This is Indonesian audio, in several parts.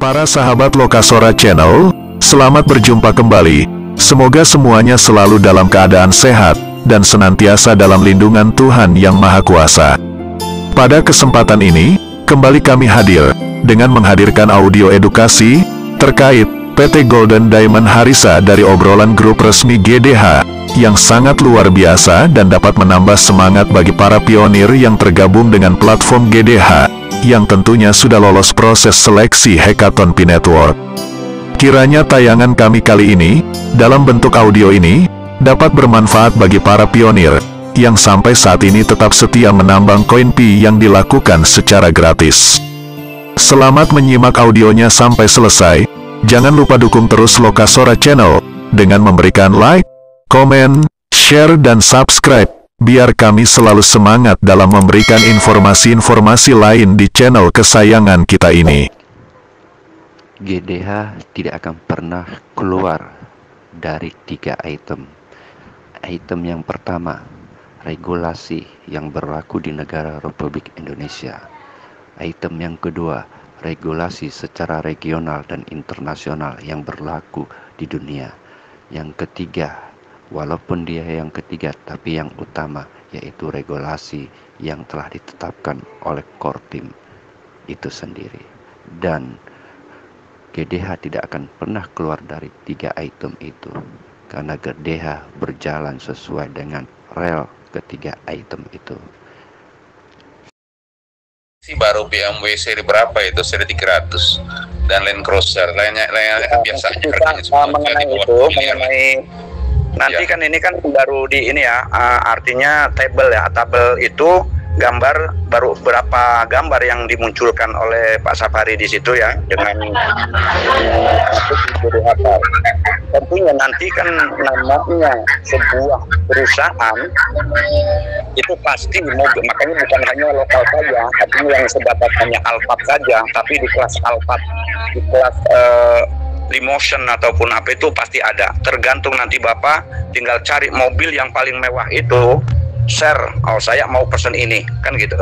Para sahabat Lokasora Channel, selamat berjumpa kembali. Semoga semuanya selalu dalam keadaan sehat dan senantiasa dalam lindungan Tuhan Yang Maha Kuasa. Pada kesempatan ini, kembali kami hadir dengan menghadirkan audio edukasi terkait PT Golden Diamond Harisa dari obrolan grup resmi GDH yang sangat luar biasa dan dapat menambah semangat bagi para pionir yang tergabung dengan platform GDH yang tentunya sudah lolos proses seleksi Hackathon P-Network. Kiranya tayangan kami kali ini, dalam bentuk audio ini, dapat bermanfaat bagi para pionir yang sampai saat ini tetap setia menambang koin Pi yang dilakukan secara gratis. Selamat menyimak audionya sampai selesai. Jangan lupa dukung terus Lokasora Channel dengan memberikan like, komen, share, dan subscribe, biar kami selalu semangat dalam memberikan informasi-informasi lain di channel kesayangan kita ini. GDH tidak akan pernah keluar dari 3 item. Item yang pertama, regulasi yang berlaku di negara Republik Indonesia. Item yang kedua, regulasi secara regional dan internasional yang berlaku di dunia. Yang ketiga, walaupun dia yang ketiga, tapi yang utama yaitu regulasi yang telah ditetapkan oleh core team itu sendiri. Dan GDH tidak akan pernah keluar dari 3 item itu, karena GDH berjalan sesuai dengan rel ketiga item itu. Baru BMW seri berapa itu, seri 300 dan Land Cruiser lainnya kan biasa aja harganya mengenai itu, mengenai nanti ya. Kan ini kan baru di ini ya, artinya tabel ya, tabel itu gambar baru berapa gambar yang dimunculkan oleh Pak Safari di situ ya, dengan tentunya nanti kan namanya sebuah perusahaan itu pasti mobil, makanya bukan hanya lokal saja, artinya yang sebatas hanya Alphard saja, tapi di kelas Alphard, di kelas Limotion ataupun apa itu pasti ada. Tergantung nanti Bapak tinggal cari mobil yang paling mewah itu, share, oh saya mau pesen ini, kan gitu.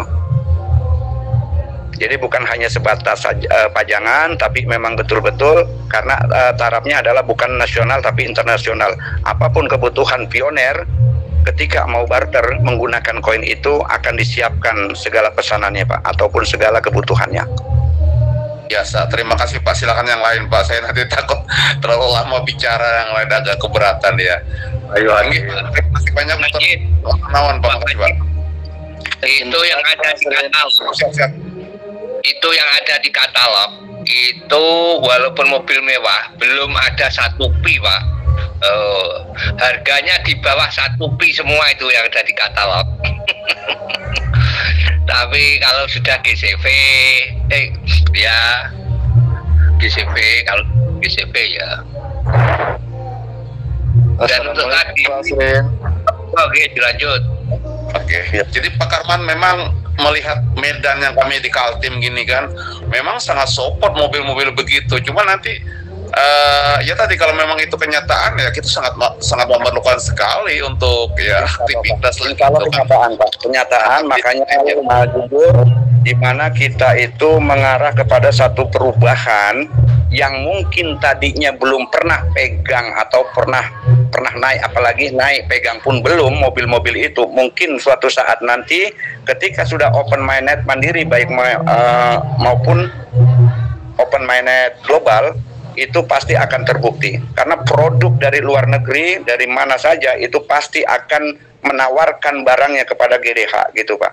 Jadi bukan hanya sebatas pajangan, tapi memang betul-betul karena tarafnya adalah bukan nasional tapi internasional. Apapun kebutuhan pionir, ketika mau barter menggunakan koin itu akan disiapkan segala pesanannya Pak, ataupun segala kebutuhannya. Biasa, terima kasih Pak. Silakan yang lain Pak. Saya nanti takut terlalu lama bicara, yang lain agak keberatan ya. Ayo, terima kasih banyak untuk nawan Pak. Itu yang ada di katalog. Itu yang ada di katalog. Itu walaupun mobil mewah, belum ada 1 pi Pak. Harganya di bawah 1 pi semua itu yang ada di katalog. Tapi kalau sudah GCV, ya GCV, kalau GCV ya. Dan untuk tadi, oke dilanjut. Oke, jadi Pak Karman memang melihat medan yang kami di Kaltim gini kan, memang sangat support mobil-mobil begitu. Cuma nanti ya tadi kalau memang itu kenyataan ya kita sangat memerlukan sekali untuk ya aktivitas kalau kenyataan Pak, kenyataan makanya jujur di mana kita itu mengarah kepada satu perubahan yang mungkin tadinya belum pernah pegang atau pernah naik, apalagi naik pegang pun belum mobil-mobil itu. Mungkin suatu saat nanti ketika sudah open minded mandiri baik maupun open minded global, itu pasti akan terbukti, karena produk dari luar negeri dari mana saja itu pasti akan menawarkan barangnya kepada GDH gitu Pak.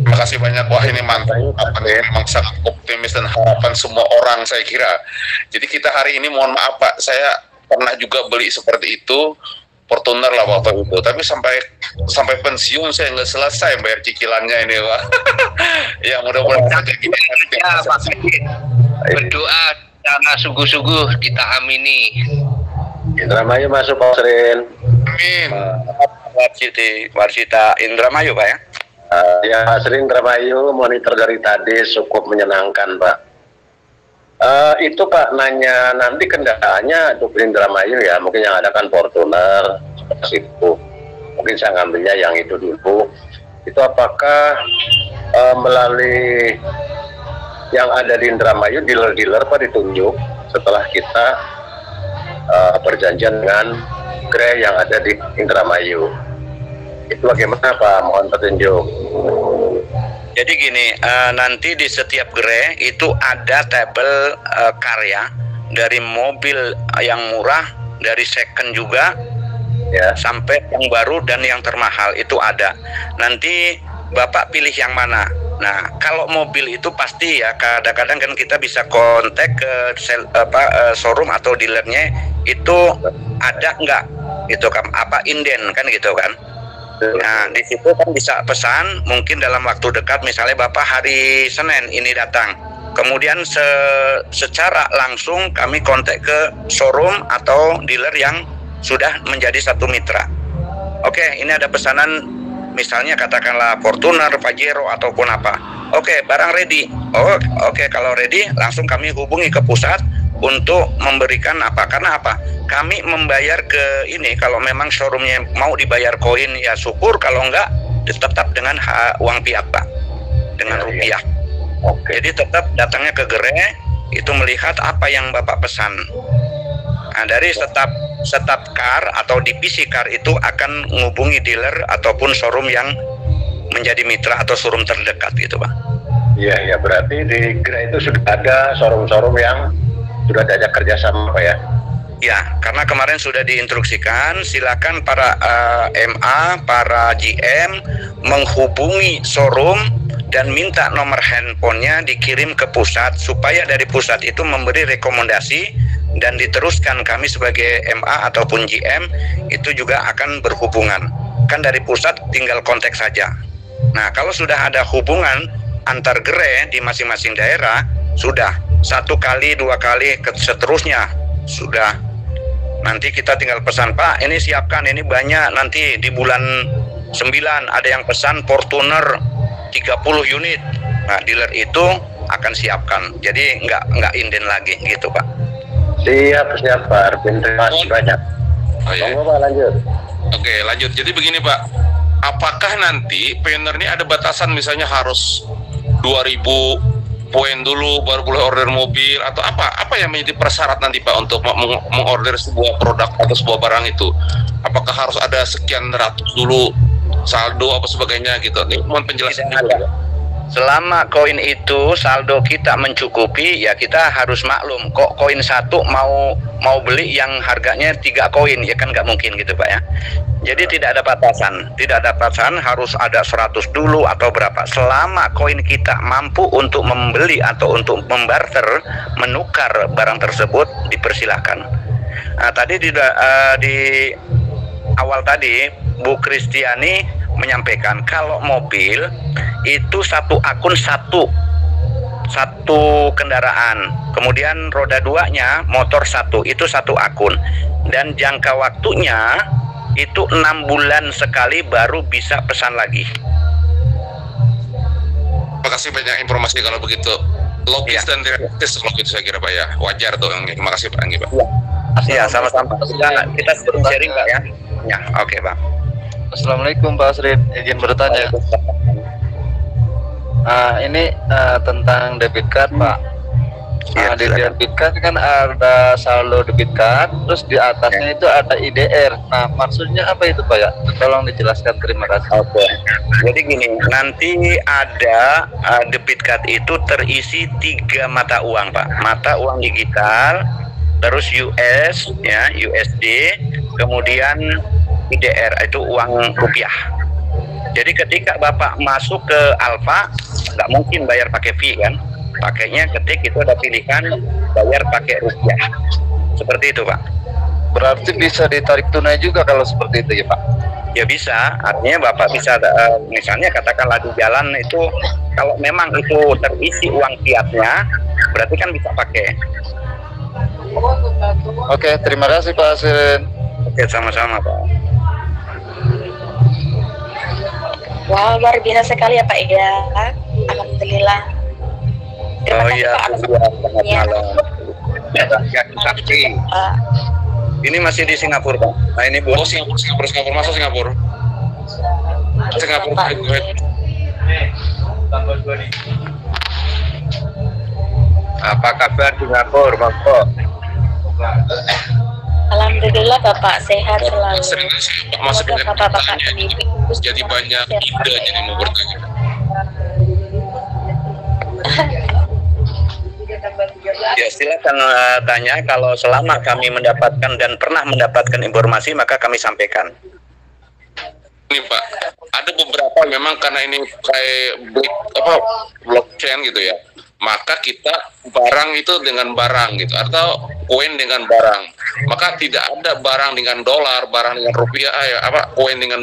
Terima kasih banyak. Wah ini mantap, memang sangat optimis dan harapan semua orang saya kira. Jadi kita hari ini mohon maaf Pak, saya pernah juga beli seperti itu, Fortuner lah waktu itu, tapi sampai pensiun saya nggak selesai bayar cicilannya ini Pak. Ya mudah-mudahan saja gini. Ya Pak Kadin, berdoa karena sungguh-sungguh kita amini. Indramayu masuk Pak Srin. Amin. Warsita Indramayu Pak ya. Ya Srin Indramayu, monitor dari tadi cukup menyenangkan Pak. Itu Pak nanya nanti kendaraannya untuk Indramayu ya, mungkin yang ada kan Fortuner seperti itu. Mungkin saya ngambilnya yang itu dulu. Itu apakah melalui yang ada di Indramayu, dealer-dealer Pak ditunjuk setelah kita perjanjian dengan gerai yang ada di Indramayu. Itu bagaimana Pak? Mohon petunjuk. Jadi gini, nanti di setiap gerai itu ada tabel karya dari mobil yang murah, dari second juga, ya, sampai yang baru dan yang termahal itu ada. Nanti Bapak pilih yang mana. Nah, kalau mobil itu pasti ya, kadang-kadang kan kita bisa kontak ke showroom atau dealernya, itu ada nggak gitu kan, apa inden kan gitu kan. Nah, di situ kan bisa pesan, mungkin dalam waktu dekat, misalnya Bapak hari Senin ini datang, kemudian secara langsung kami kontak ke showroom atau dealer yang sudah menjadi satu mitra. Oke, ini ada pesanan, misalnya katakanlah Fortuner, Pajero ataupun apa. Oke, barang ready. Oke, kalau ready langsung kami hubungi ke pusat untuk memberikan apa. Karena apa? Kami membayar ke ini, kalau memang showroomnya mau dibayar koin ya syukur, kalau enggak tetap dengan uang fiat Pak, dengan rupiah. Oke. Jadi tetap datangnya ke gerai itu melihat apa yang Bapak pesan. Nah, dari staf car atau divisi car itu akan menghubungi dealer ataupun showroom yang menjadi mitra atau showroom terdekat gitu Pak. Iya, berarti di gerai itu sudah ada showroom-showroom yang sudah diajak kerjasama Pak ya? Ya, karena kemarin sudah diinstruksikan, silakan para MA, para GM menghubungi showroom dan minta nomor handphonenya dikirim ke pusat, supaya dari pusat itu memberi rekomendasi dan diteruskan kami sebagai MA ataupun GM itu juga akan berhubungan. Kan dari pusat tinggal kontak saja. Nah, kalau sudah ada hubungan antar gerai di masing-masing daerah, sudah 1 kali, 2 kali, seterusnya sudah. Nanti kita tinggal pesan, Pak, ini siapkan, ini banyak, nanti di bulan 9 ada yang pesan Fortuner 30 unit. Nah, dealer itu akan siapkan. Jadi nggak inden lagi gitu Pak. Siap Pak Arvin, terima kasih banyak. Monggo Pak, lanjut. Oke, lanjut. Jadi begini Pak, apakah nanti pioner ini ada batasan, misalnya harus 2000 poin dulu baru boleh order mobil, atau apa yang menjadi persyarat nanti Pak untuk mengorder sebuah produk atau sebuah barang itu? Apakah harus ada sekian ratus dulu saldo apa sebagainya gitu? Ini mohon penjelasan dulu. Selama koin itu saldo kita mencukupi, ya kita harus maklum. Kok koin 1 mau beli yang harganya 3 koin, ya kan nggak mungkin gitu Pak ya. Jadi tidak ada batasan, harus ada 100 dulu atau berapa. Selama koin kita mampu untuk membeli atau untuk membarter, menukar barang tersebut, dipersilahkan. Nah, tadi di awal tadi Bu Kristiani menyampaikan kalau mobil itu satu akun satu kendaraan, kemudian roda 2-nya motor 1, itu satu akun, dan jangka waktunya itu 6 bulan sekali baru bisa pesan lagi. Terima kasih banyak informasi kalau begitu. Logis dan realistis kalau gitu saya kira Pak ya. Wajar tuh. Terima kasih Pak Anggi Pak. Iya, sama-sama. Kita sharing Pak ya. Ya, oke Pak. Assalamualaikum Pak Asrin, izin bertanya. Ini tentang debit card Pak. Di debit card kan ada saldo debit card, terus di atasnya itu ada IDR. Nah, maksudnya apa itu Pak ya? Tolong dijelaskan, terima kasih. Oke. Jadi gini, nanti ada debit card itu terisi 3 mata uang Pak. Mata uang digital, terus US ya, USD, kemudian IDR itu uang rupiah. Jadi ketika Bapak masuk ke Alfa, nggak mungkin bayar pakai fee kan? Pakainya ketik itu ada pilihan bayar pakai rupiah. Seperti itu Pak. Berarti bisa ditarik tunai juga kalau seperti itu ya Pak? Ya bisa, artinya Bapak bisa misalnya katakanlah di jalan itu, kalau memang itu terisi uang fiatnya, berarti kan bisa pakai. Oke, terima kasih Pak Asrin. Oke, sama-sama Pak. Wah, luar biasa sekali ya Pak ya. Alhamdulillah. Terima kasih Pak atas selamat malam. Ya, saksi. Ini masih di Singapura Pak. Nah ini Bu. Oh, Singapura, masuk Singapura. Singapura. Apa kabar Singapura, Monggo? Alhamdulillah Bapak sehat selalu. Sering masuk dengan Bapak-bapak pertanyaan. Jadi banyak ide jadi mau bertanya. Ya silakan tanya. Kalau selama kami mendapatkan dan pernah mendapatkan informasi maka kami sampaikan. Ini Pak, ada beberapa memang karena ini kayak blockchain gitu ya. Maka kita barang itu dengan barang gitu, atau koin dengan barang. Maka tidak ada barang dengan dolar, barang dengan rupiah, koin dengan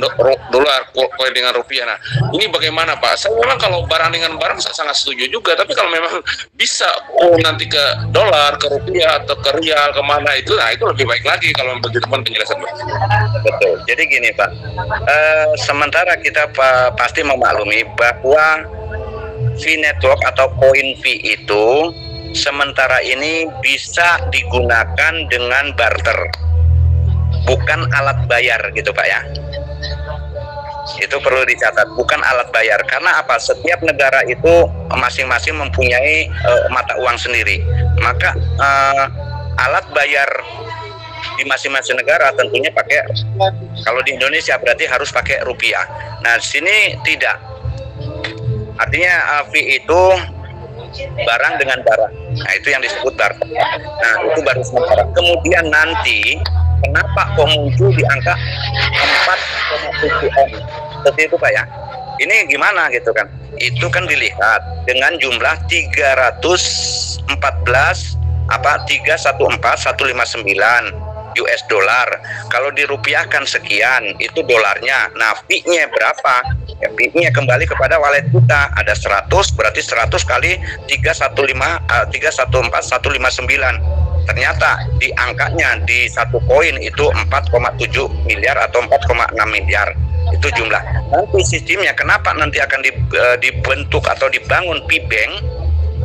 dolar, koin dengan rupiah. Nah, ini bagaimana Pak? Saya memang kalau barang dengan barang saya sangat setuju juga. Tapi kalau memang bisa nanti ke dolar, ke rupiah atau ke rial kemana itu, nah itu lebih baik lagi kalau begitu teman penjelasan Pak. Betul. Jadi gini Pak, sementara kita pasti memaklumi bahwa fee network atau koin fee itu sementara ini bisa digunakan dengan barter, bukan alat bayar gitu Pak ya. Itu perlu dicatat, bukan alat bayar. Karena apa? Setiap negara itu masing-masing mempunyai mata uang sendiri. Maka alat bayar di masing-masing negara tentunya pakai, kalau di Indonesia berarti harus pakai rupiah. Nah, di sini tidak. Artinya fee itu barang dengan barang. Nah, itu yang disebut barter. Nah, itu baru sementara. Kemudian nanti kenapa kok muncul di angka 4,7 M? Seperti itu Pak ya. Ini gimana gitu kan? Itu kan dilihat dengan jumlah 314,159 US dollar. Kalau dirupiahkan sekian, itu dolarnya. Nah, fee-nya berapa? Ya, fee-nya kembali kepada wallet kita. Ada 100, berarti 100 kali 314,159. Ternyata di angkanya di satu koin itu 4,7 miliar atau 4,6 miliar. Itu jumlah. Nanti sistemnya kenapa nanti akan dibentuk atau dibangun P-Bank?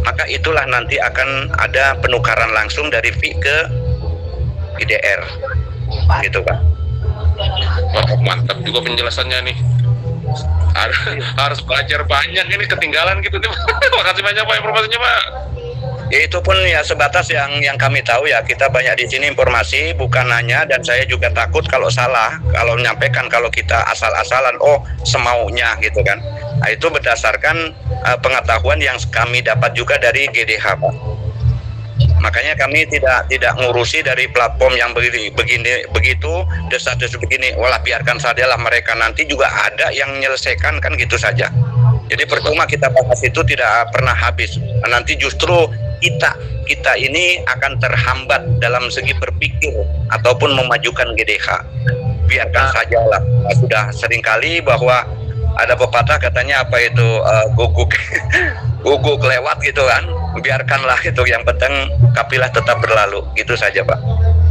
Maka itulah nanti akan ada penukaran langsung dari fee ke IDR, gitu Pak. Oh, mantap juga penjelasannya nih. Harus belajar banyak ini, ketinggalan gitu. Terima kasih banyak Pak informasinya Pak. Ya, itu pun ya sebatas yang kami tahu ya. Kita banyak di sini informasi, bukan hanya, dan saya juga takut kalau salah, kalau menyampaikan kalau kita asal-asalan, semaunya gitu kan. Nah, itu berdasarkan pengetahuan yang kami dapat juga dari GDH Pak. Makanya kami tidak ngurusi dari platform yang begitu desa-desa begini. Walah, biarkan sajalah mereka, nanti juga ada yang menyelesaikan kan gitu saja. Jadi percuma kita bahas itu tidak pernah habis. Nanti justru kita ini akan terhambat dalam segi berpikir ataupun memajukan GDH. Biarkan sajalah. Sudah seringkali bahwa ada pepatah katanya apa itu guguk lewat gitu kan. Biarkanlah itu, yang penting kapilah tetap berlalu, gitu saja Pak.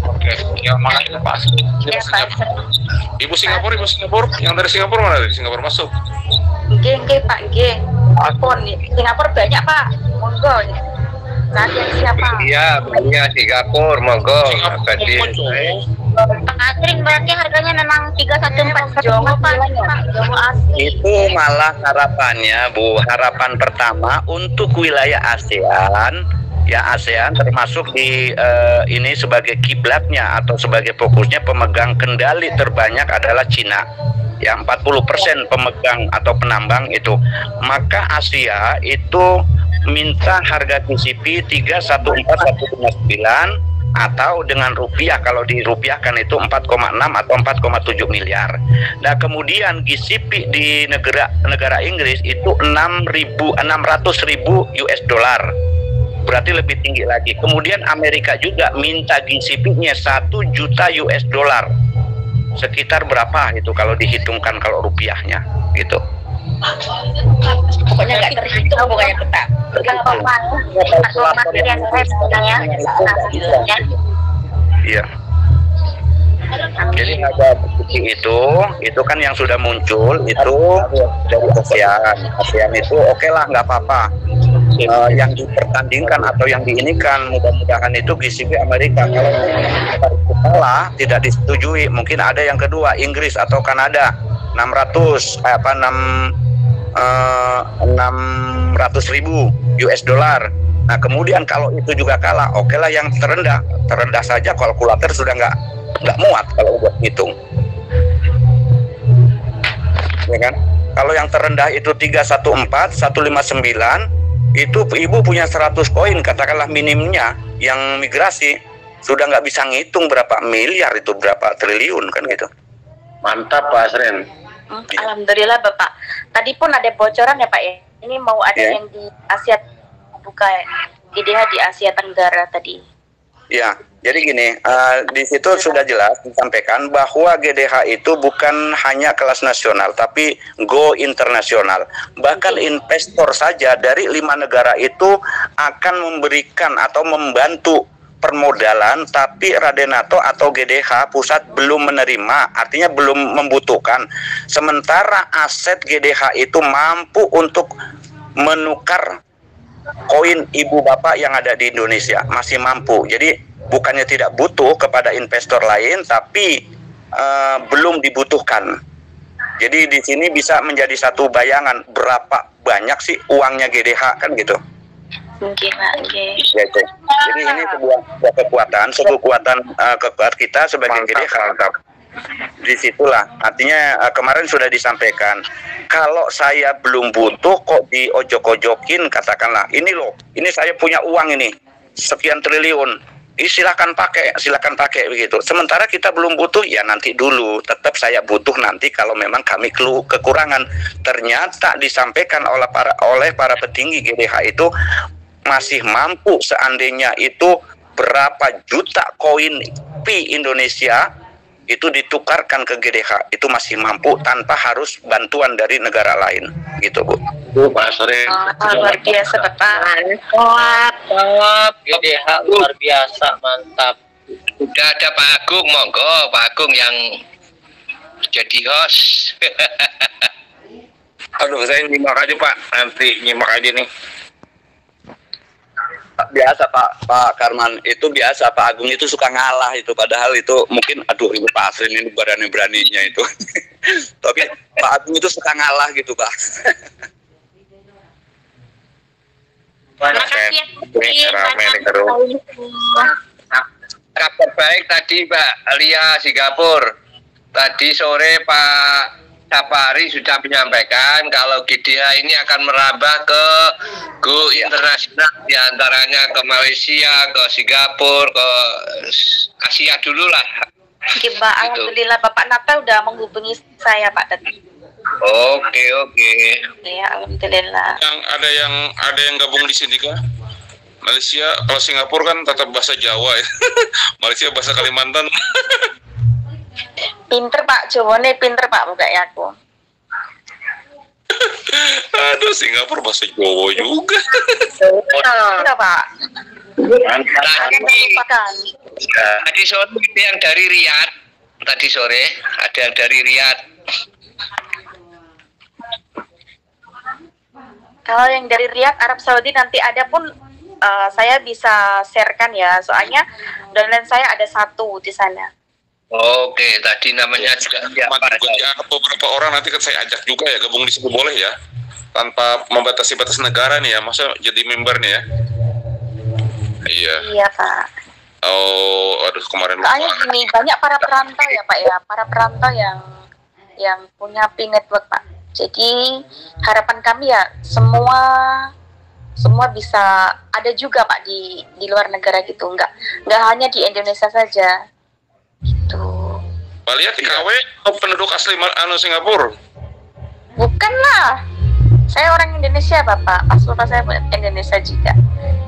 Oke, ya makanya Pak. Ibu Singapura yang dari Singapura mana? Dari Singapura masuk. Nggih Pak, nggih. Pun Singapura banyak Pak. Monggo. Kalian siapa? Iya, banyak Singapura, monggo. Pengasring berarti harganya memang 314 Jongo Pak. Jongo asli. Itu malah harapannya Bu, harapan pertama untuk wilayah ASEAN. Ya, ASEAN termasuk di ini sebagai kiblatnya atau sebagai fokusnya pemegang kendali terbanyak adalah Cina. Ya, 40% pemegang atau penambang itu. Maka Asia itu minta harga TCP 314,159 atau dengan rupiah, kalau dirupiahkan itu 4,6 atau 4,7 miliar. Nah, kemudian GCP di negara Inggris itu 600.000 US dollar. Berarti lebih tinggi lagi. Kemudian Amerika juga minta GCP-nya 1 juta US dollar. Sekitar berapa itu kalau dihitungkan kalau rupiahnya gitu. Pokoknya nggak terhitung, pokoknya tetap. Iya. Jadi ada bukti itu kan yang sudah muncul itu dari ASEAN itu lah, nggak apa-apa. Yang dipertandingkan atau yang diinikan mudah-mudahan itu GCP Amerika. Kalau kalah tidak disetujui, mungkin ada yang kedua Inggris atau Kanada 600.000 US dollar. Nah kemudian kalau itu juga kalah, oke lah yang terendah saja, kalkulator sudah nggak muat kalau buat hitung, ya kan? Kalau yang terendah itu 314, 159, itu ibu punya 100 koin, katakanlah minimnya, yang migrasi sudah nggak bisa ngitung berapa miliar itu, berapa triliun kan gitu. Mantap Pak Asrin. Alhamdulillah Bapak. Tadi pun ada bocoran ya Pak ya. Ini mau ada yang di Asia, buka GDH di Asia Tenggara tadi. Ya, jadi gini, di situ sudah jelas disampaikan bahwa GDH itu bukan hanya kelas nasional, tapi go internasional. Bahkan investor saja dari 5 negara itu akan memberikan atau membantu permodalan, tapi Radenato atau GDH pusat belum menerima, artinya belum membutuhkan. Sementara aset GDH itu mampu untuk menukar koin ibu bapak yang ada di Indonesia, masih mampu. Jadi bukannya tidak butuh kepada investor lain, tapi belum dibutuhkan. Jadi di sini bisa menjadi satu bayangan berapa banyak sih uangnya GDH kan gitu. Jadi ini sebuah kekuatan kita sebagai GDH. Disitulah artinya kemarin sudah disampaikan, kalau saya belum butuh kok diojok-ojokin, katakanlah ini loh, ini saya punya uang ini sekian triliun, silakan pakai begitu. Sementara kita belum butuh, ya nanti dulu, tetap saya butuh nanti kalau memang kami kekurangan. Ternyata disampaikan oleh para petinggi GDH itu masih mampu, seandainya itu berapa juta koin Pi Indonesia itu ditukarkan ke GDH, itu masih mampu tanpa harus bantuan dari negara lain gitu Bu. Pak Asrin. Luar biasa Bapak. GDH luar biasa, mantap. Udah ada Pak Agung, monggo Pak Agung yang jadi host. Aduh, saya nyimak aja Pak, nanti nyimak aja nih. Biasa Pak Karman, itu biasa Pak Agung itu suka ngalah itu, padahal itu mungkin ini Pak Asrin ini berani-beraninya itu. Tapi Pak Agung itu suka ngalah gitu Pak. Kabar baik tadi Mbak Lia Singapura. Tadi sore Pak Sapari sudah menyampaikan kalau GDH ini akan merambah ke go internasional, diantaranya ke Malaysia, ke Singapura, ke Asia dulu lah. Oke Pak, alhamdulillah Bapak Nata udah menghubungi saya Pak tadi. Oke. Ya alhamdulillah. Ada yang gabung di sini kah? Malaysia, kalau Singapura kan tetap bahasa Jawa ya. Malaysia bahasa Kalimantan. Pinter Pak, Jawane pinter Pak, bukan ya aku. Aduh, Singapura bahasa Jawa juga. Enggak Pak. Tadi sore ada yang dari Riyadh. Tadi sore ada yang dari Riyadh. Kalau yang dari Riyadh, Arab Saudi nanti ada pun saya bisa sharekan ya. Soalnya downline saya ada 1 di sana. Oke, tadi namanya juga beberapa orang nanti kan saya ajak juga ya, gabung di situ boleh ya, tanpa membatasi batas negara nih ya, masa jadi member nih ya. Iya Pak. Oh, aduh kemarin soalnya gini, banyak para perantau ya Pak ya, para perantau yang punya Pi Network Pak. Jadi harapan kami ya semua bisa ada juga Pak di luar negara gitu, nggak hanya di Indonesia saja. Gitu. Pak lihat TKW penduduk asli Singapura? Bukan lah, saya orang Indonesia Bapak, paspor saya Indonesia juga.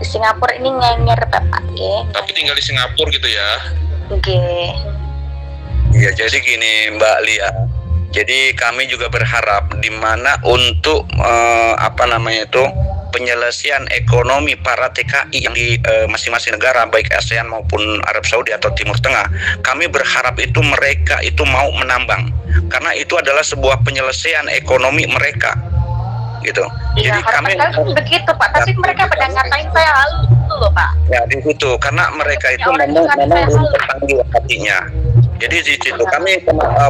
Di Singapura ini ngenger Bapak, Tapi tinggal di Singapura gitu ya? Iya, jadi gini Mbak Lia. Jadi kami juga berharap di mana untuk penyelesaian ekonomi para TKI yang di masing-masing negara, baik ASEAN maupun Arab Saudi atau Timur Tengah, kami berharap itu mereka itu mau menambang, karena itu adalah sebuah penyelesaian ekonomi mereka, gitu. Iya, jadi kami begitu Pak, tapi mereka pada ngatain saya halu itu loh Pak. Ya di situ, karena mereka itu memang belum terpanggil hatinya. Jadi di situ kami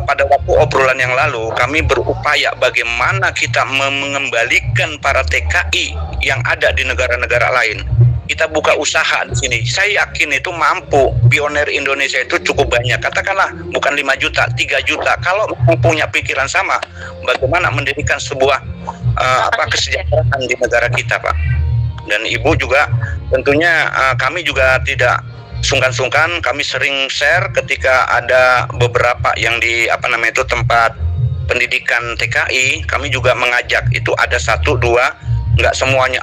pada waktu obrolan yang lalu kami berupaya bagaimana kita mengembalikan para TKI yang ada di negara-negara lain kita buka usaha di sini. Saya yakin itu mampu. Pionir Indonesia itu cukup banyak. Katakanlah bukan 5 juta, 3 juta. Kalau punya pikiran sama, bagaimana mendirikan sebuah kesejahteraan di negara kita, Pak. Dan Ibu juga tentunya kami juga tidak sungkan-sungkan. Kami sering share ketika ada beberapa yang di tempat pendidikan TKI. Kami juga mengajak, itu ada 1, 2, nggak semuanya.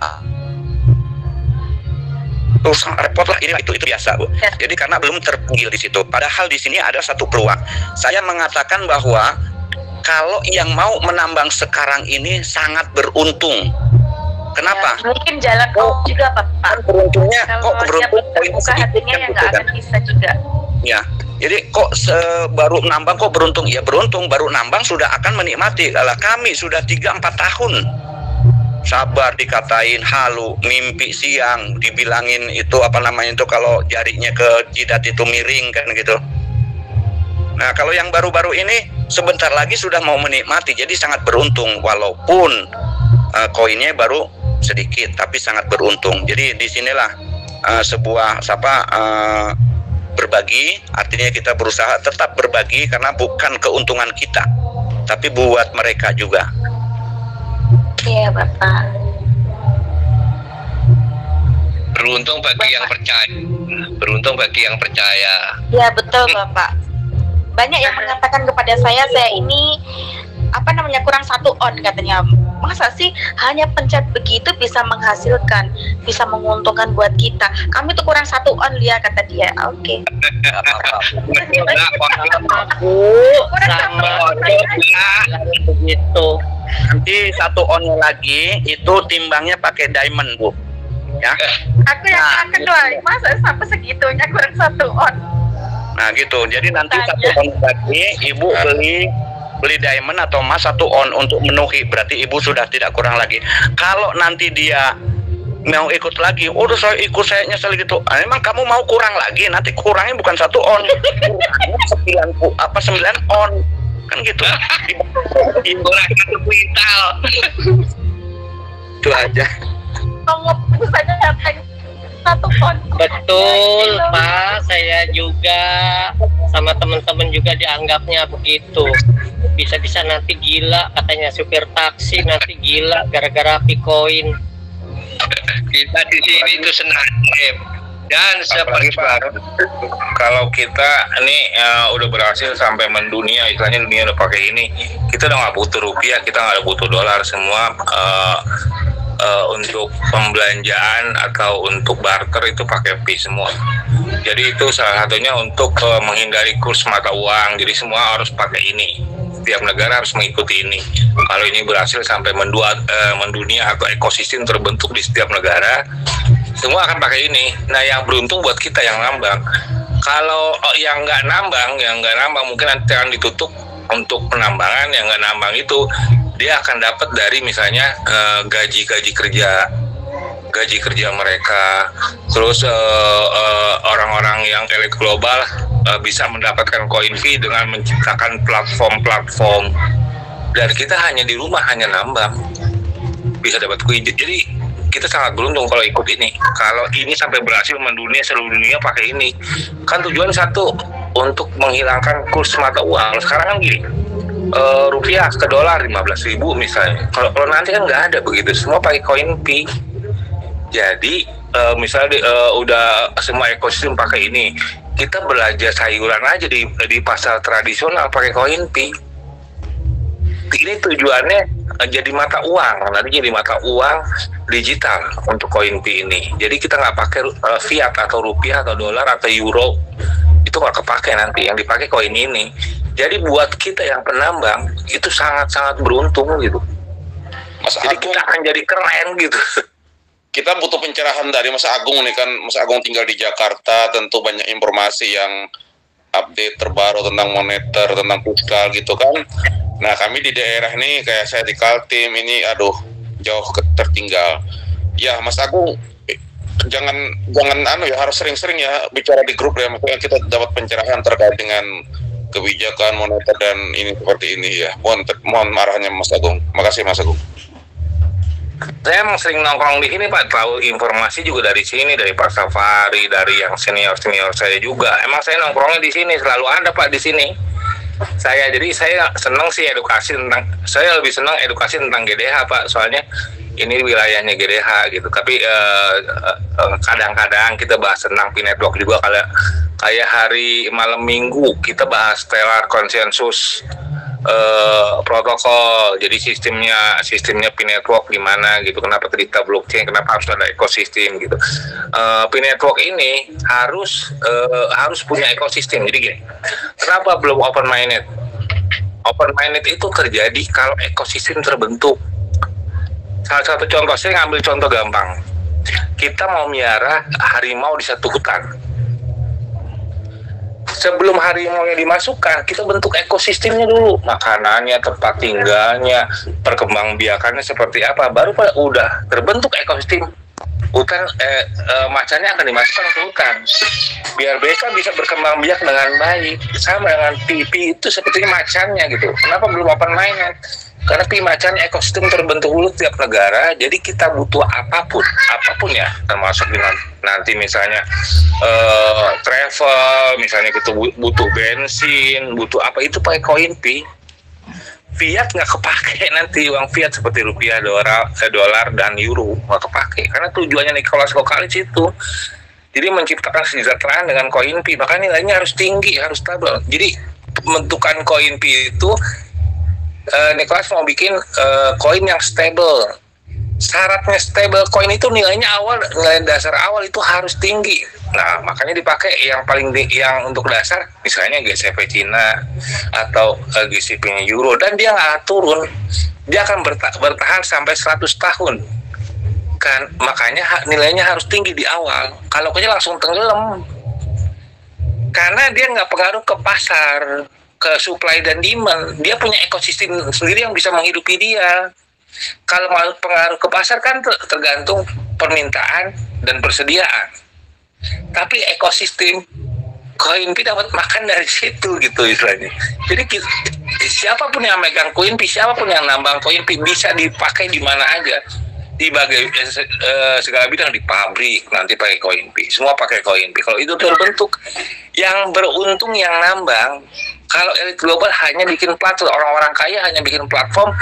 Terus repot lah, ini itu biasa, Bu. Jadi karena belum terpanggil di situ. Padahal di sini ada satu peluang. Saya mengatakan bahwa kalau yang mau menambang sekarang ini sangat beruntung. Kenapa? Ya, mungkin jalan juga, Pak. Beruntungnya kalau dia buka hatinya ya nggak akan bisa juga. Ya, jadi kok baru nambang kok beruntung? Ya beruntung, baru nambang sudah akan menikmati. Kalau kami sudah 3-4 tahun sabar dikatain halu, mimpi siang, dibilangin itu kalau jarinya ke jidat itu miring kan gitu. Nah kalau yang baru-baru ini sebentar lagi sudah mau menikmati, jadi sangat beruntung walaupun koinnya baru sedikit tapi sangat beruntung. Jadi disinilah sebuah berbagi, artinya kita berusaha tetap berbagi karena bukan keuntungan kita tapi buat mereka juga. Iya, Bapak. Beruntung bagi yang percaya. Beruntung bagi yang percaya. Ya, betul, Bapak. Banyak yang mengatakan kepada saya ini kurang 1 on katanya. Masa sih hanya pencet begitu bisa menghasilkan, bisa menguntungkan buat kita. Kami tuh kurang 1 on, Lia, kata dia. Oke. Sama begitu. Nanti 1 on lagi itu timbangnya pakai diamond, Bu. Ya. Aku yang kedua, masa sampai segitunya kurang 1 on. Nah gitu. Jadi nanti 1 on lagi Ibu beli diamond atau emas 1 on untuk memenuhi, berarti Ibu sudah tidak kurang lagi. Kalau nanti dia mau ikut lagi, udah saya ikut, saya nyesel gitu. Emang kamu mau kurang lagi? Nanti kurangnya bukan 1 on, kurangnya 9 on. Kan gitu. Kurang 1 kuintal. Itu aja. Ngomong saja datang 1 on. Betul, Pak. Saya juga sama teman-teman juga dianggapnya begitu. Bisa-bisa nanti gila, katanya supir taksi nanti gila gara-gara Bitcoin. Kita di sini itu senang. Dan seperti kalau kita ini udah berhasil sampai mendunia, istilahnya dunia udah pakai ini, kita udah nggak butuh rupiah, kita nggak butuh dolar, semua untuk pembelanjaan atau untuk barter itu pakai Pi semua. Jadi itu salah satunya untuk menghindari kurs mata uang. Jadi semua harus pakai ini. Setiap negara harus mengikuti ini. Kalau ini berhasil sampai mendunia atau ekosistem terbentuk di setiap negara, semua akan pakai ini. Nah yang beruntung buat kita yang nambang. Kalau yang nggak nambang mungkin nanti akan ditutup untuk penambangan. Yang nggak nambang itu dia akan dapat dari misalnya gaji kerja mereka, terus orang-orang yang elit global bisa mendapatkan koin fee dengan menciptakan platform, dan kita hanya di rumah hanya nambang bisa dapat koin. Jadi kita sangat beruntung kalau ikut ini. Kalau ini sampai berhasil mendunia, seluruh dunia pakai ini, kan tujuan satu untuk menghilangkan kurs mata uang. Sekarang kan gini, rupiah ke dolar 15.000 misalnya. Kalau nanti kan nggak ada begitu, semua pakai koin Pi. Jadi misalnya udah semua ekosistem pakai ini, kita belanja sayuran aja di pasar tradisional pakai koin Pi. Ini tujuannya jadi mata uang, nanti jadi mata uang digital untuk koin Pi ini. Jadi kita nggak pakai fiat atau rupiah atau dolar atau euro, itu nggak kepake nanti, yang dipakai koin ini. Jadi buat kita yang penambang itu sangat-sangat beruntung gitu. Jadi kita akan jadi keren gitu. Kita butuh pencerahan dari Mas Agung nih, kan Mas Agung tinggal di Jakarta, tentu banyak informasi yang update terbaru tentang moneter, tentang fiskal gitu kan. Nah kami di daerah ini kayak saya di Kaltim ini jauh tertinggal. Ya Mas Agung, jangan harus sering-sering ya bicara di grup ya, maksudnya kita dapat pencerahan terkait dengan kebijakan moneter dan ini seperti ini ya. Mohon arahannya Mas Agung. Makasih Mas Agung. saya emang sering nongkrong di sini Pak, tahu informasi juga dari sini, dari Pak Safari, dari yang senior saya juga. Emang saya nongkrongnya di sini, selalu ada Pak di sini. Jadi saya senang sih saya lebih senang edukasi tentang GDH Pak, soalnya ini wilayahnya GDH gitu. Tapi kadang-kadang kita bahas tentang P-Network juga, kayak hari malam Minggu kita bahas stellar konsensus protokol. Jadi sistemnya P-Network gimana gitu, kenapa cerita blockchain, kenapa harus ada ekosistem gitu. P-Network ini harus punya ekosistem. Jadi gini, kenapa belum open minded? Open minded itu terjadi kalau ekosistem terbentuk. Salah satu contoh, saya ngambil contoh gampang. Kita mau miara harimau di satu hutan. Sebelum harimau-nya dimasukkan, kita bentuk ekosistemnya dulu, makanannya, tempat tinggalnya, perkembangbiakannya seperti apa, baru udah terbentuk ekosistem hutan, macannya akan dimasukkan ke hutan biar mereka bisa berkembang biak dengan baik. Sama dengan pipi itu seperti macannya gitu. Kenapa belum open minded? Karena macan ekosistem terbentuk dulu tiap negara, jadi kita butuh apapun ya, termasuk dengan nanti misalnya travel, misalnya kita butuh bensin, butuh apa, itu pakai koin fiat nggak kepake nanti, uang fiat seperti rupiah, dolar dan euro nggak kepake, karena tujuannya Nicholas Kokalis itu jadi menciptakan kesejahteraan dengan koin makanya nilainya harus tinggi, harus stabil. Jadi pembentukan koin itu Nicholas mau bikin koin yang stable. Syaratnya stable koin itu nilai dasar awal itu harus tinggi. Nah, makanya dipakai yang paling yang untuk dasar, misalnya GCP Cina atau GCP-nya Euro, dan dia nggak turun, dia akan bertahan sampai 100 tahun. Kan, makanya nilainya harus tinggi di awal. Kalau kayaknya langsung tenggelam, karena dia nggak pengaruh ke pasar, ke supply dan demand. Dia punya ekosistem sendiri yang bisa menghidupi dia. Kalau pengaruh ke pasar kan tergantung permintaan dan persediaan. Tapi ekosistem koin dapat makan dari situ gitu istilahnya. Jadi siapapun yang megang koin, siapapun yang nambang koin bisa dipakai di mana aja. Di segala bidang, di pabrik nanti pakai koin semua pakai koin. Kalau itu terbentuk, yang beruntung yang nambang. Kalau elit global hanya bikin platform, orang-orang kaya hanya bikin platform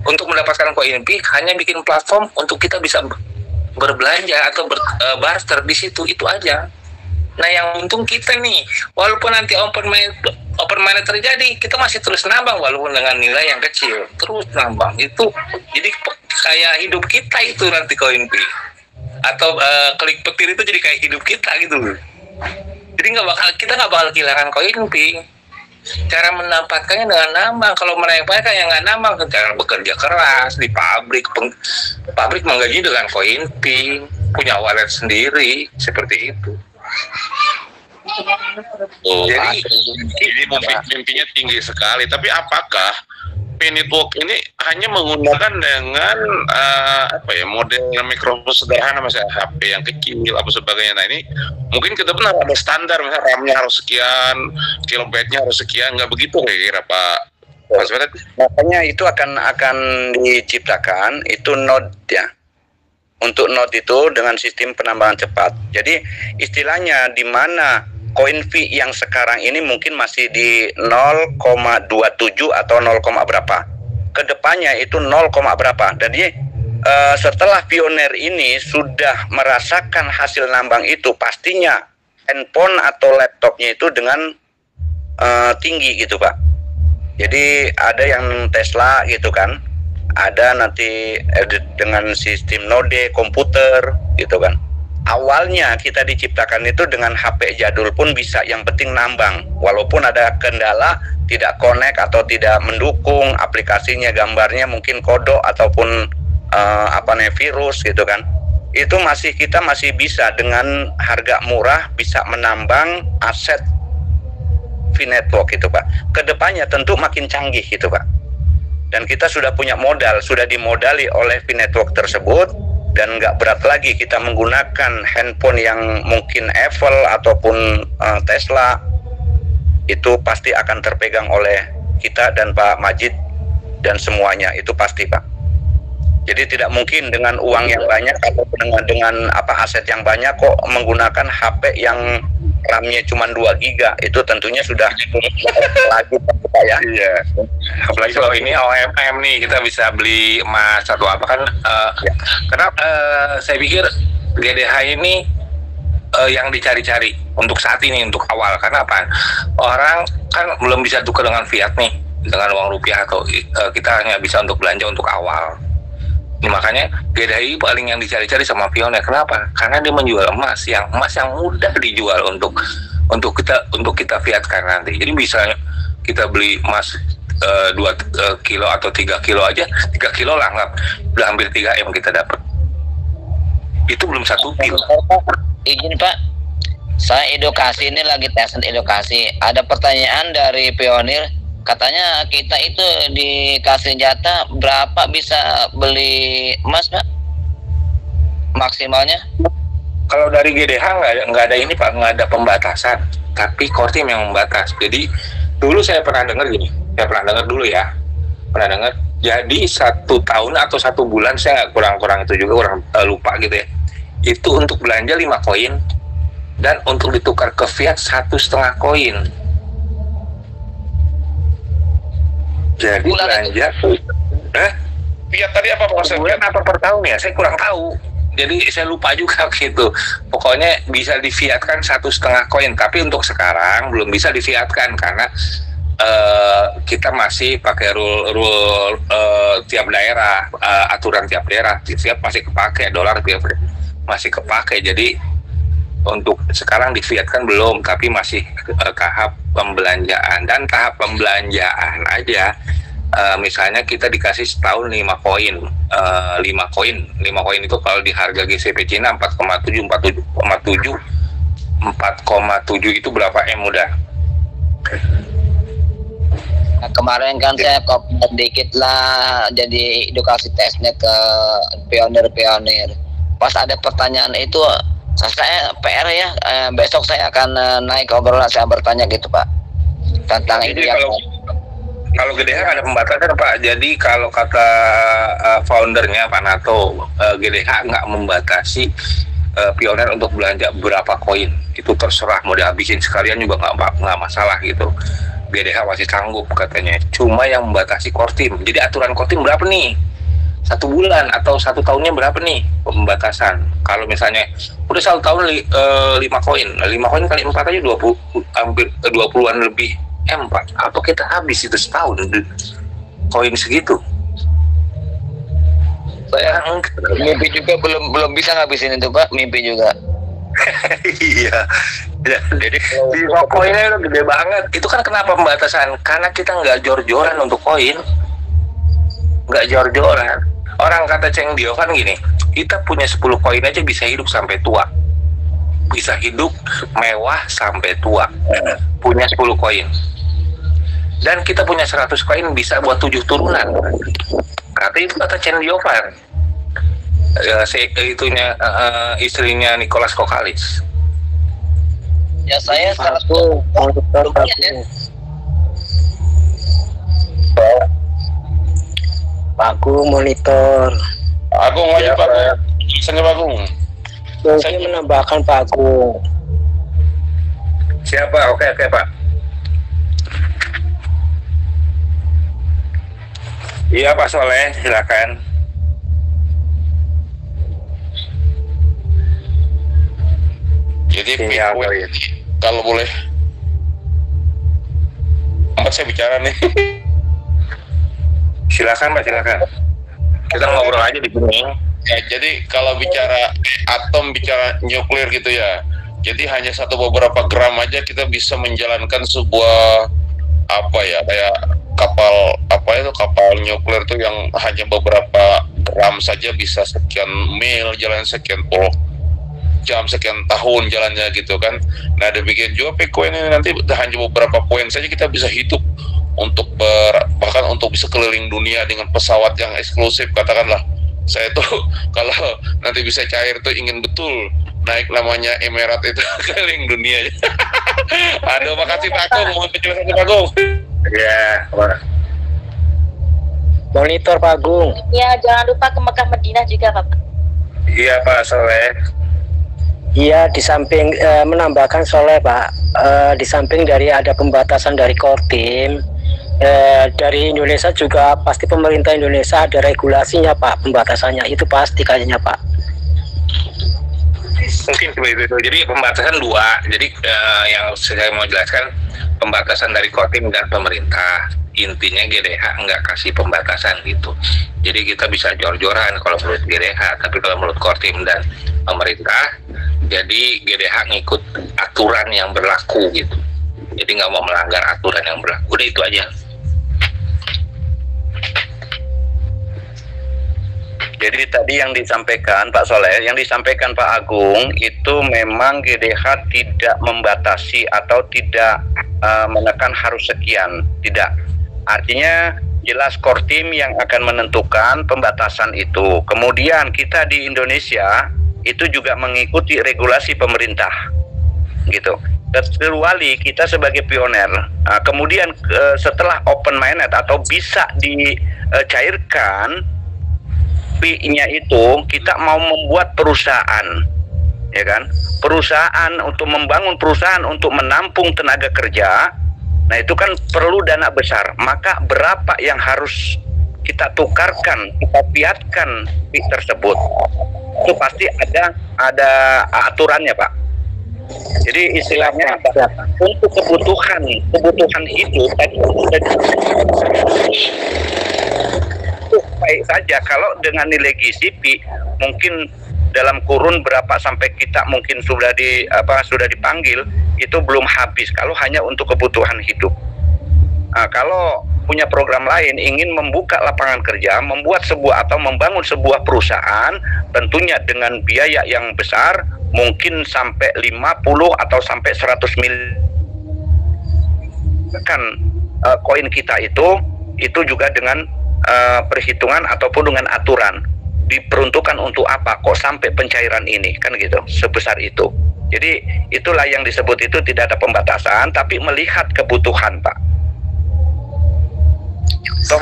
untuk mendapatkan koin hanya bikin platform untuk kita bisa berbelanja atau barter di situ, itu aja. Nah, yang untung kita nih, walaupun nanti open mind terjadi, kita masih terus nambang walaupun dengan nilai yang kecil, terus nambang itu. Jadi kayak hidup kita itu nanti koin atau klik petir itu jadi kayak hidup kita gitu. Jadi kita nggak bakal kehilangan koin Cara mendapatkannya dengan nambang. Kalau mereka yang nggak nambang, cara bekerja keras di pabrik, pabrik menggaji dengan koin punya wallet sendiri seperti itu. Jadi mimpinya tinggi sekali. Tapi apakah P-Network ini hanya menggunakan dengan model mikrofon sederhana, misalnya HP yang kecil apa sebagainya? Nah, ini mungkin ke depan ada standar, misalnya RAM-nya harus sekian, kilobyte-nya harus sekian, nggak begitu kira-kira Pak? Makanya itu akan diciptakan itu node ya. Untuk node itu dengan sistem penambangan cepat. Jadi istilahnya di mana koin yang sekarang ini mungkin masih di 0,27 atau 0, berapa. Kedepannya itu 0, berapa. Jadi setelah pioner ini sudah merasakan hasil nambang itu, pastinya handphone atau laptopnya itu dengan tinggi gitu Pak. Jadi ada yang Tesla gitu kan, ada nanti dengan sistem node komputer gitu kan. Awalnya kita diciptakan itu dengan HP jadul pun bisa, yang penting nambang. Walaupun ada kendala, tidak connect atau tidak mendukung aplikasinya, gambarnya mungkin kodok ataupun virus gitu kan. Itu kita masih bisa dengan harga murah bisa menambang aset P-Network itu Pak. Kedepannya tentu makin canggih gitu Pak. Dan kita sudah punya modal, sudah dimodali oleh P-Network tersebut. Dan nggak berat lagi kita menggunakan handphone yang mungkin Apple ataupun Tesla, itu pasti akan terpegang oleh kita dan Pak Majid dan semuanya, itu pasti Pak. Jadi tidak mungkin dengan uang yang banyak atau dengan aset yang banyak kok menggunakan HP yang RAM-nya cuma 2 GB. Itu tentunya sudah lagi Pak ya. Iya. Apalagi kalau ini OMM nih, kita bisa beli emas atau apa kan. Karena saya pikir GDH ini yang dicari-cari untuk saat ini, untuk awal. Karena apa? Orang kan belum bisa tukar dengan fiat nih, dengan uang rupiah, atau kita hanya bisa untuk belanja untuk awal. Makanya GDHI paling yang dicari-cari sama Pioneer. Kenapa? Karena dia menjual emas yang mudah dijual untuk kita fiatkan nanti. Jadi bisa kita beli emas 2 kilo atau 3 kilo aja, 3 kilo lah anggap udah hampir 3 M kita dapat. Itu belum 1 kilo. Izin Pak, saya edukasi ini lagi tes edukasi. Ada pertanyaan dari Pioneer. Katanya kita itu dikasih jatah berapa bisa beli emas, Pak? Maksimalnya? Kalau dari GDH nggak ada ini Pak, nggak ada pembatasan. Tapi Kortim yang membatas. Jadi dulu saya pernah dengar gini, Jadi 1 tahun atau 1 bulan, saya kurang itu juga, lupa gitu ya. Itu untuk belanja 5 koin dan untuk ditukar ke fiat 1,5 koin. Jadi belanja fiat tadi apa Pak? Bulan apa per tahun ya? Saya kurang tahu. Jadi saya lupa juga gitu. Pokoknya bisa difiatkan 1,5 koin. Tapi untuk sekarang belum bisa difiatkan karena kita masih pakai rule tiap daerah, aturan tiap daerah. Fiat masih kepake, dolar masih kepake. Jadi untuk sekarang difiatkan belum, tapi masih tahap pembelanjaan. Dan tahap pembelanjaan aja, misalnya kita dikasih setahun 5 koin, 5 koin itu kalau di harga GCP Cina 4,7 itu berapa M udah? Nah, kemarin kan saya kopi sedikit lah, jadi edukasi tesnya ke Pioneer. Pas ada pertanyaan itu, saya PR ya, besok saya akan naik obrolan, saya bertanya gitu Pak tentang jadi itu yang kalau GDH ada pembatasan Pak. Jadi kalau kata foundernya Pak Nato, GDH nggak membatasi Pioneer untuk belanja berapa koin, itu terserah mau dihabisin sekalian juga nggak masalah gitu. GDH masih sanggup katanya, cuma yang membatasi Kortim. Jadi aturan Kortim berapa nih? 1 bulan atau 1 tahunnya berapa nih pembatasan? Kalau misalnya udah 1 tahun 5 koin, 5 koin kali 4 aja 20, hampir 20-an lebih M Pak. Atau kita habis itu setahun koin segitu. Saya mimpi juga belum bisa ngabisin itu Pak, mimpi juga. Iya. Ya, jadi di koinnya udah gede banget. Itu kan kenapa pembatasan? Karena kita nggak jor-joran untuk koin, nggak jor-joran. Orang kata Cheng Dio kan gini, kita punya 10 koin aja bisa hidup sampai tua, bisa hidup mewah sampai tua, punya 10 koin. Dan kita punya 100 koin bisa buat 7 turunan. Kata itu kata Cheng Dio kan, istrinya Nicholas Kokalis. Ya saya Pak Agung monitor. Agung wajib Pak. Saya Pak Agung. Saya menambahkan Pak Agung. Siapa? Oke Pak. Iya Pak Soleh, silakan. Jadi kalau boleh, saya bicara nih. Silakan Pak, silakan. Kita ngobrol aja di sini. Ya, jadi kalau bicara atom, bicara nuklir gitu ya. Jadi hanya beberapa gram aja kita bisa menjalankan sebuah kayak kapal nuklir tuh yang hanya beberapa gram saja bisa sekian mil jalan, sekian puluh jam, sekian tahun jalannya gitu kan. Nah demikian juga Bitcoin ini nanti hanya beberapa poin saja kita bisa hidup untuk bahkan untuk bisa keliling dunia dengan pesawat yang eksklusif. Katakanlah saya tuh kalau nanti bisa cair tuh ingin betul naik namanya Emirat itu keliling dunia. Aduh, makasih Pak Agung, mohon penjelasan Pak Agung. Ya, Monitor Pak Agung. Ya, jangan lupa ke Mekah Madinah juga Bapak. Iya Pak Soleh. Iya, di samping menambahkan Soleh Pak, di samping dari ada pembatasan dari Kortim, dari Indonesia juga pasti pemerintah Indonesia ada regulasinya Pak, pembatasannya itu pasti kayaknya Pak. Mungkin seperti itu. Jadi pembatasan dua. Jadi yang saya mau jelaskan, pembatasan dari Kortim dan pemerintah. Intinya GDH nggak kasih pembatasan gitu. Jadi kita bisa jor-joran kalau menurut GDH, tapi kalau menurut Kortim dan pemerintah, jadi GDH ngikut aturan yang berlaku gitu. Jadi nggak mau melanggar aturan yang berlaku. Udah itu aja. Jadi tadi yang disampaikan Pak Soleh, yang disampaikan Pak Agung itu memang GDH tidak membatasi atau tidak menekan harus sekian, tidak. Artinya jelas Kortim yang akan menentukan pembatasan itu. Kemudian kita di Indonesia itu juga mengikuti regulasi pemerintah, gitu. Kecuali kita sebagai pioner. Kemudian setelah open minded atau bisa dicairkan fee-nya itu, kita mau membuat perusahaan, ya kan? Perusahaan untuk membangun perusahaan untuk menampung tenaga kerja. Nah itu kan perlu dana besar, maka berapa yang harus kita tukarkan, kita piatkan fee tersebut, itu pasti ada aturannya Pak. Jadi istilahnya untuk kebutuhan hidup tadi itu baik saja kalau dengan nilai GCP mungkin dalam kurun berapa sampai kita mungkin sudah dipanggil itu belum habis kalau hanya untuk kebutuhan hidup. Kalau punya program lain ingin membuka lapangan kerja, membuat sebuah atau membangun sebuah perusahaan tentunya dengan biaya yang besar mungkin sampai 50 atau sampai 100 miliar kan koin kita itu juga dengan perhitungan ataupun dengan aturan diperuntukkan untuk apa kok sampai pencairan ini kan gitu sebesar itu. Jadi itulah yang disebut itu tidak ada pembatasan tapi melihat kebutuhan Pak. So,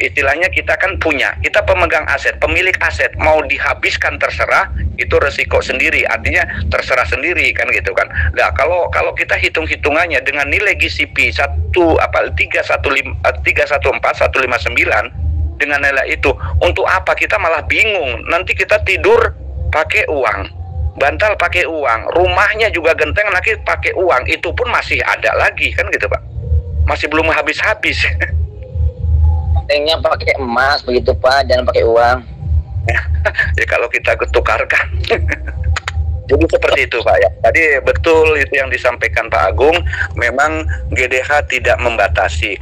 istilahnya kita kan punya, kita pemegang aset, pemilik aset mau dihabiskan terserah itu resiko sendiri, artinya terserah sendiri kan gitu kan. Nah kalau kita hitung-hitungannya dengan nilai GCP 314 159 dengan nilai itu untuk apa kita malah bingung, nanti kita tidur pakai uang, bantal pakai uang, rumahnya juga genteng nanti pakai uang, itu pun masih ada lagi kan gitu Pak, masih belum habis-habis. Pentingnya pakai emas begitu Pak, jangan pakai uang. Ya kalau kita tukarkan. Jadi seperti itu Pak ya. Tadi betul itu yang disampaikan Pak Agung, memang GDH tidak membatasi.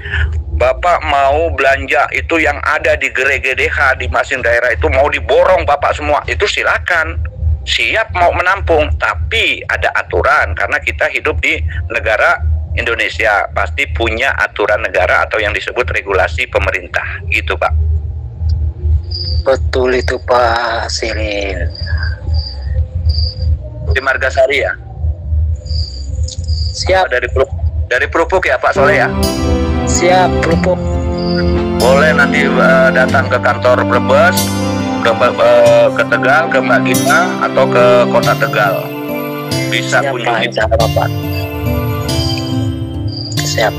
Bapak mau belanja itu yang ada di gerai GDH di masing daerah itu mau diborong Bapak semua, itu silakan. Siap mau menampung, tapi ada aturan karena kita hidup di negara Indonesia, pasti punya aturan negara atau yang disebut regulasi pemerintah, gitu Pak. Betul itu Pak Sirin. Di Margasari ya? Siap. Dari Prupuk ya Pak Soleh ya? Siap Prupuk. Boleh nanti datang ke kantor Brebes, ke Tegal, ke Mbak Gita atau ke Kota Tegal. Bisa kunjungi Pak. Siap.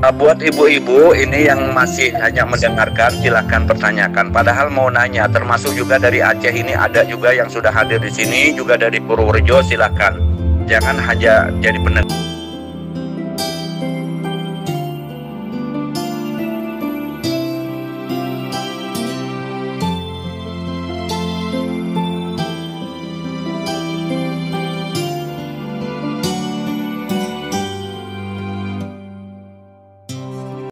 Buat ibu-ibu ini yang masih hanya mendengarkan, silahkan pertanyakan. Padahal mau nanya, termasuk juga dari Aceh ini ada juga yang sudah hadir di sini, juga dari Purworejo, silahkan. Jangan hanya jadi pendengar.